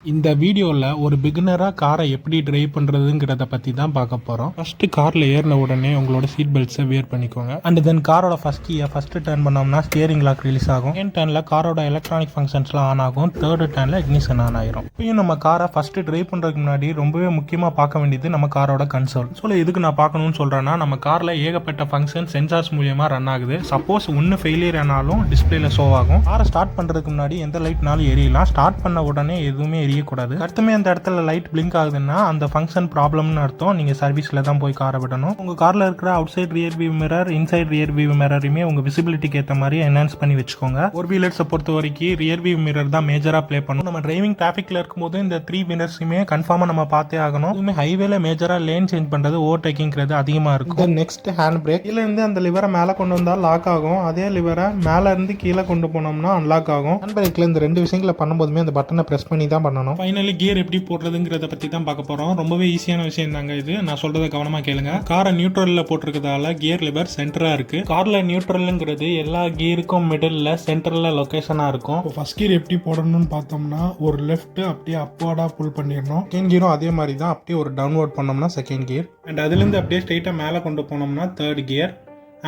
இந்த வீடியோவில் ஒரு பிகினராக காரை எப்படி டிரைவ் பண்ணுறதுங்கிறத பற்றி தான் பார்க்க போகிறோம். ஃபஸ்ட்டு காரில் ஏறின உடனே உங்களோட சீட் பெல்ட்ஸை வேர் பண்ணிக்கோங்க. அண்ட் தென் காரோட ஃபஸ்ட் கீயை ஃபஸ்ட்டு டர்ன் பண்ணோம்னா ஸ்டியரிங் லாக் ரிலீஸ் ஆகும். செகண்ட் டர்னில் காரோட எலக்ட்ரானிக் ஃபங்க்ஷன்ஸ்லாம் ஆன் ஆகும். தேர்டு டர்னில் இக்னிஷன் ஆன் ஆயிரும். இப்பயும் நம்ம காரை ஃபஸ்ட்டு டிரைவ் பண்ணுறதுக்கு முன்னாடி ரொம்பவே முக்கியமாக பார்க்க வேண்டியது நம்ம காரோட கன்சோல். ஸோ எதுக்கு நான் பார்க்கணும்னு சொல்கிறேன்னா, நம்ம காரில் ஏகப்பட்ட ஃபங்க்ஷன் சென்சார்ஸ் மூலியமாக ரன் ஆகுது. சப்போஸ் ஒன்று ஃபெயிலியர் ஆனாலும் டிஸ்பிளேல ஷோ ஆகும். காரை ஸ்டார்ட் பண்ணுறதுக்கு முன்னாடி எந்த லைட்னாலும் எரியலாம். ஸ்டார்ட் பண்ண உடனே எதுவுமே எரியக்கூடாது. அடுத்துமே அந்த இடத்துல லைட் பிளிங்க் ஆகுதுன்னா அந்த ஃபங்க்ஷன் ப்ராப்ளம்னு அர்த்தம். நீங்க சர்வீஸ்ல தான் போய் காரை விடணும். உங்க கார்ல இருக்கிற outside rear view mirror, inside rear view மிரரையுமே உங்க விசிபிலிட்டிக்கு ஏற்ற மாதிரி என்ஹான்ஸ் பண்ணி வச்சுக்கோங்க. ஃபோர் வீலர்ஸை பொறுத்த வரைக்கும் ரியர் வியூ மிரர் தான் மேஜரா ப்ளே பண்ணும். நம்ம டிரைவிங் டிராஃபிக்ல இருக்கும்போது இந்த 3 மிரர்ஸுமே கன்ஃபார்மா நம்ம பார்த்தே ஆகணும். இதுவுமே ஹைவேல மேஜரா லேன் சேஞ்ச் பண்றது, ஓவர் டேக்கிங்கிறது அதிகமா இருக்கும். Next hand brake. கீழே இருந்து அந்த லிவரை மேலே கொண்டு வந்தா லாக் ஆகும். அதே லிவரை மேல இருந்து கீழே கொண்டு போனோம்னா அன்லாக் ஆகும். ஹேண்ட் பிரேக்ல இந்த 2 விஷயங்களை பண்ணும்போதுமே அந்த பட்டனை பிரஸ் பண்ணி தான் பண்ணணும். ஃபைனலி கியர் எப்படி போடுறதுங்கிறத பத்தி தான் பார்க்க போறோம். ரொம்பவே ஈஸியான விஷயம் தாங்க இது. நான் சொல்றதை கவனமா கேளுங்க. காரை நியூட்ரல்ல போட்டிருக்கிறதால கியர் லிவர் சென்டரா இருக்கு. கார்ல நியூட்ரல்ங்கிறது எல்லா கியருக்கும் மிடில்ல சென்டர்ல லொகேஷனா இருக்கும். ஃபர்ஸ்ட் கியர் எப்படி போடணும்னு பார்த்தோம்னா, ஒரு லெஃப்ட் அப்படியே அப்வர்டா புல் பண்ணிடணும். செகண்ட் கியரும் அதே மாதிரி தான். அப்படியே ஒரு டவுன்வர்ட் பண்ணோம்னா செகண்ட் கியர். அண்ட் அதுல இருந்து அப்படியே ஸ்ட்ரைட்டா மேலே கொண்டு போனோம்னா தேர்ட் கியர்.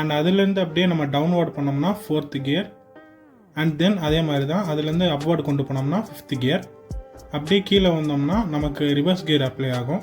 அண்ட் அதுல இருந்து அப்படியே நம்ம டவுன்வர்ட் பண்ணோம்னா ஃபோர்த் கியர். அண்ட் தென் அதே மாதிரி தான் அதுலேருந்து அப்வர்டு கொண்டு போனோம்னா 5th கியர். அப்படியே கீழே வந்தோம்னா நமக்கு ரிவர்ஸ் கியர் அப்ளை ஆகும்.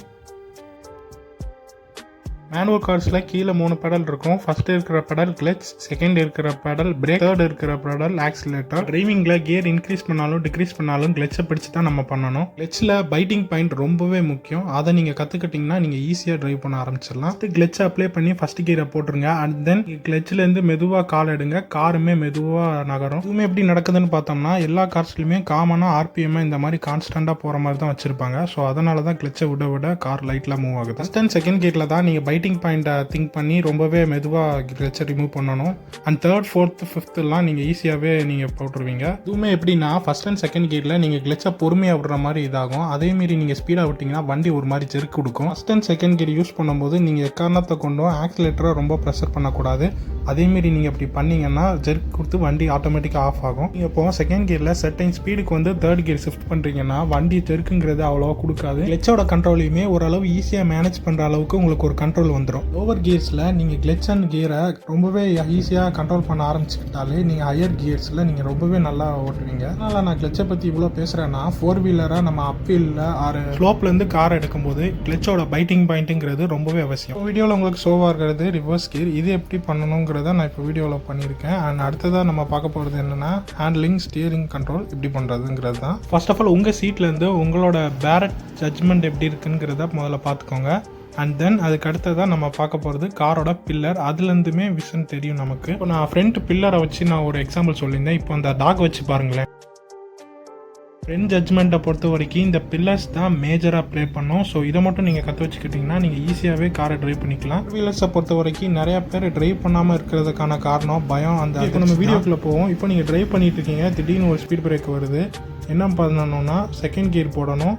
மேனுவல் கார்ஸில் கீழே 3 பெடல் இருக்கும். ஃபர்ஸ்ட் இருக்கிற பெடல் கிளச், செகண்ட் இருக்கிற பெடல் பிரேக், தேர்ட் இருக்கிற பெடல் ஆக்சிலேட்டர். டிரைவிங்கில் கியர் இன்க்ரீஸ் பண்ணாலும் டிக்ரீஸ் பண்ணாலும் கிளச்சை பிடிச்சி தான் நம்ம பண்ணணும். கிளச்சில் பைட்டிங் பாயிண்ட் ரொம்பவே முக்கியம். அதை நீங்கள் கற்றுக்கிட்டிங்கன்னா நீங்கள் ஈஸியாக டிரைவ் பண்ண ஆரம்பிச்சிடலாம். கிளச்சை அப்ளை பண்ணி ஃபர்ஸ்ட் கியரை போட்டுருங்க. அண்ட் தென் கிளச்சிலேருந்து மெதுவாக கால் எடுங்க. காருமே மெதுவாக நகரும். இதுவுமே எப்படி நடக்குதுன்னு பார்த்தோம்னா, எல்லா கார்ஸ்லையுமே காமனாக ஆர்பிஎம் இந்த மாதிரி கான்ஸ்டண்டாக போகிற மாதிரி தான் வச்சிருப்பாங்க. ஸோ அதனால தான் கிளச்சை விட விட கார் லைட்டில் மூவ் ஆகுது. ஃபர்ஸ்ட் அண்ட் செகண்ட் கியரில் தான் நீங்கள் பைட்டிங் பாயிண்ட்டை திங்க் பண்ணி ரொம்பவே மெதுவாக கிளச்சை ரிமூவ் பண்ணணும். அண்ட் தேர்ட், ஃபோர்த், ஃபிஃப்த்லாம் நீங்கள் ஈஸியாகவே நீங்கள் போட்டுருவீங்க. இதுவுமே எப்படின்னா, ஃபர்ஸ்ட் அண்ட் செகண்ட் கியரில் நீங்கள் கிளச்சை பொறுமையாக விடுற மாதிரி இதாகும். அதேமாரி நீங்கள் ஸ்பீடாக விட்டிங்கன்னா வண்டி ஒரு மாதிரி ஜெர்க் கொடுக்கும். First and second gear use பண்ணும்போது நீங்கள் எக்காரணத்தை கொண்டும் ஆக்சிலேட்டரை ரொம்ப ப்ரெஷர் பண்ணக்கூடாது. அதேமாரி நீங்கள் அப்படி பண்ணிங்கன்னா ஜெர்க் கொடுத்து வண்டி ஆட்டோமேட்டிக்காக ஆஃப் ஆகும். நீங்கள் இப்போ செகண்ட் கியரில் செர்டைன் ஸ்பீடுக்கு வந்து தேர்ட் கியர் ஷிஃப்ட் பண்ணுறீங்கன்னா வண்டி ஜெர்க்குங்கிறது அவ்வளோவா கொடுக்காது. கிளச்சோட கண்ட்ரோலையுமே ஓரளவு ஈஸியாக மேனேஜ் பண்ணுற அளவுக்கு உங்களுக்கு ஒரு கண்ட்ரோல் வந்துடும். லோவர் கியர்ஸில் நீங்கள் கிளச் அண்ட் கியரை ரொம்பவே ஈஸியாக கண்ட்ரோல் பண்ண ஆரம்பிச்சுக்கிட்டாலே நீங்கள் ஹையர் கியர்ஸில் நீங்கள் ரொம்பவே நல்லா ஓட்டுவீங்க. அதனால் நான் கிளச்சை பற்றி இவ்வளோ பேசுகிறேன்னா, 4 வீலராக நம்ம அப்பீலில் ஆறு ஸ்லோப்லேருந்து கார் எடுக்கும்போது கிளச்சோட பைட்டிங் பாயிண்ட்டுங்கிறது ரொம்பவே அவசியம். வீடியோவில் உங்களுக்கு ஷோவாக இருக்கிறது ரிவர்ஸ் கியர். இது எப்படி பண்ணணுங்கிறத நான் இப்போ வீடியோவில் பண்ணியிருக்கேன். அண்ட் அடுத்ததாக நம்ம பார்க்க போகிறது என்னென்னா, ஹேண்ட்லிங், ஸ்டியரிங் கண்ட்ரோல் எப்படி பண்ணுறதுங்கிறது தான். ஃபர்ஸ்ட் ஆஃப் ஆல் உங்கள் சீட்லேருந்து உங்களோட பேரட் ஜட்ஜ்மெண்ட் எப்படி இருக்குங்கிறத முதல்ல பார்த்துக்கோங்க. அண்ட் தென் அதுக்கு அடுத்ததான் நம்ம பார்க்க போகிறது காரோட பில்லர். அதுலேருந்துமே விஷன் தெரியும் நமக்கு. இப்போ நான் ஃப்ரண்ட் பில்லரை வச்சு நான் ஒரு எக்ஸாம்பிள் சொல்லியிருந்தேன். இப்போ அந்த டாக் வச்சு பாருங்களேன். ஃப்ரண்ட் ஜட்ஜ்மெண்ட்டை பொறுத்த வரைக்கும் இந்த பில்லர்ஸ் தான் மேஜராக ப்ளே பண்ணும். ஸோ இதை மட்டும் நீங்கள் கற்று வச்சுக்கிட்டிங்கன்னா நீங்கள் ஈஸியாகவே காரை ட்ரைவ் பண்ணிக்கலாம். வீலர்ஸை பொறுத்த வரைக்கும் நிறையா பேர் ட்ரைவ் பண்ணாமல் இருக்கிறதுக்கான காரணம் பயம். அந்த இப்போ நம்ம வீடியோக்குள்ளே போவோம். இப்போ நீங்கள் ட்ரைவ் பண்ணிட்டு இருக்கீங்க, திடீர்னு ஒரு ஸ்பீட் பிரேக் வருது. என்ன பண்ணணும்னா, செகண்ட் கியர் போடணும்.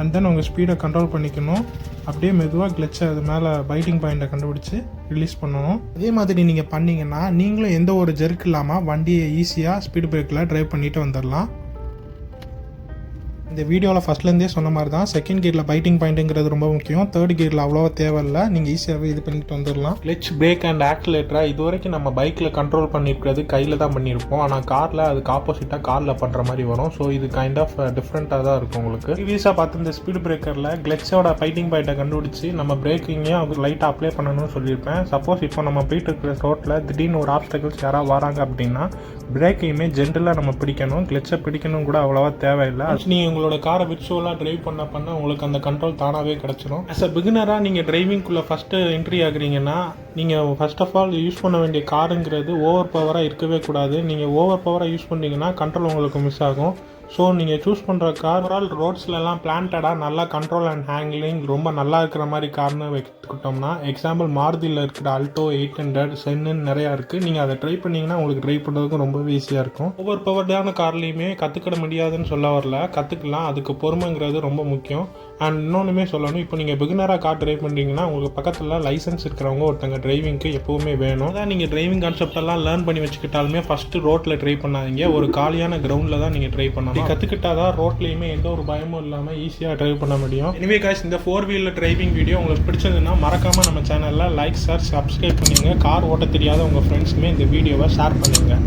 அண்ட் தென் உங்கள் ஸ்பீடை கண்ட்ரோல் பண்ணிக்கணும். அப்படியே மெதுவாக கிளச்சை அது மேலே பைட்டிங் பாயிண்ட்டை கண்டுபிடிச்சி ரிலீஸ் பண்ணணும். அதே மாதிரி நீங்கள் பண்ணிங்கன்னா நீங்களும் எந்த ஒரு ஜெர்க் இல்லாமல் வண்டியை ஈஸியாக ஸ்பீட் பிரேக்கில் ட்ரைவ் பண்ணிட்டு வந்துடலாம். இந்த வீடியோவில் ஃபஸ்ட்லேருந்தே சொன்ன மாதிரி தான், செகண்ட் கியரில் பைட்டிங் பாயிண்ட்டுங்கிறது ரொம்ப முக்கியம். தேர்ட் கியரில் அவ்வளோவா தேவையில்லை. நீங்கள் ஈஸியாகவே இது பண்ணிட்டு வந்துடலாம். கிளச், பிரேக் அண்ட் ஆக்சிலேட்டரை இது வரைக்கும் நம்ம பைக்கில் கண்ட்ரோல் பண்ணியிருக்கிறது கையில் தான் பண்ணியிருப்போம். ஆனால் காரில் அதுக்கு ஆப்போசிட்டாக காரில் பண்ணுற மாதிரி வரும். ஸோ இது கைண்ட் ஆஃப் டிஃப்ரெண்ட்டாக தான் இருக்கும் உங்களுக்கு. ப்ரீவியஸாக பார்த்து இந்த ஸ்பீட் பிரேக்கரில் கிளச்சோட பைட்டிங் பாயிண்ட்டை கண்டுபிடிச்சி நம்ம பிரேக்கிங்கையும் அவங்க லைட்டாக அப்ளை பண்ணணும்னு சொல்லியிருப்பேன். சப்போஸ் இப்போ நம்ம போயிட்டு இருக்கிற ரோட்டில் திடீர்னு ஒரு ஆப்ஸ்டக்கிள்ஸ் யாராவது வராங்க அப்படின்னா பிரேக்கையுமே ஜென்ரலாக நம்ம பிடிக்கணும். கிளச்சை பிடிக்கணும் கூட அவ்வளோவா தேவையில்லை. நீங்கள் உங்களோட காரை விர்ச்சுவலாக டிரைவ் பண்ண உங்களுக்கு அந்த கண்ட்ரோல் தானாகவே கிடச்சிடும். ஆஸ் அ பிகினராக நீங்கள் டிரைவிங்குள்ளே ஃபஸ்ட்டு என்ட்ரி ஆகுறீங்கன்னா, நீங்கள் ஃபர்ஸ்ட் ஆஃப் ஆல் யூஸ் பண்ண வேண்டிய காருங்கிறது ஓவர் பவராக இருக்கவே கூடாது. நீங்கள் ஓவர் பவராக யூஸ் பண்ணிங்கன்னா கண்ட்ரோல் உங்களுக்கு மிஸ் ஆகும். ஸோ நீங்கள் சூஸ் பண்ணுற கார் ஓவரால் ரோட்ஸ்லலாம் பிளான்டடாக நல்லா கண்ட்ரோல் அண்ட் ஹேண்ட்லிங் ரொம்ப நல்லா இருக்கிற மாதிரி கார்னு வச்சுக்கிட்டோம்னா, எக்ஸாம்பிள் மாருதியில் இருக்கிற அல்டோ 800, சென்னு நிறையா இருக்குது. நீங்கள் அதை ட்ரை பண்ணிங்கன்னா உங்களுக்கு ட்ரைவ் பண்ணுறதுக்கும் ரொம்பவே ஈஸியாக இருக்கும். ஓவர் பவர்டான கார்லேயுமே கற்றுக்கிட முடியாதுன்னு சொல்ல வரல, கற்றுக்கலாம். அதுக்கு பொறுமைங்கிறது ரொம்ப முக்கியம். அண்ட் இன்னொன்றுமே சொல்லணும், இப்போ நீங்கள் பிகினராக கார் ட்ரைவ் பண்ணுறீங்கன்னா உங்களுக்கு பக்கத்தில் லைசன்ஸ் இருக்கிறவங்க ஒருத்தங்க டிரைவிங்க்கு எப்போவுமே வேணும். அதான் நீங்கள் டிரைவிங் கான்செப்டெல்லாம் லேர்ன் பண்ணி வச்சுக்கிட்டாலுமே ஃபஸ்ட்டு ரோட்டில் ட்ரை பண்ணாதீங்க. ஒரு காலியான கிரவுண்டில் தான் நீங்கள் ட்ரை பண்ணணும். அப்படி கற்றுக்கிட்டாதான் ரோட்லேயுமே எந்த ஒரு பயமும் இல்லாமல் ஈஸியாக டிரைவ் பண்ண முடியும். எனிவே காய்ஸ், இந்த 4 வீலர் டிரைவிங் வீடியோ உங்களுக்கு பிடிச்சதுன்னா மறக்காமல் நம்ம சேனலில் லைக், ஷேர், சப்ஸ்கிரைப் பண்ணுங்க. கார் ஓட்ட தெரியாத உங்கள் ஃப்ரெண்ட்ஸுமே இந்த வீடியோவை ஷேர் பண்ணுங்கள்.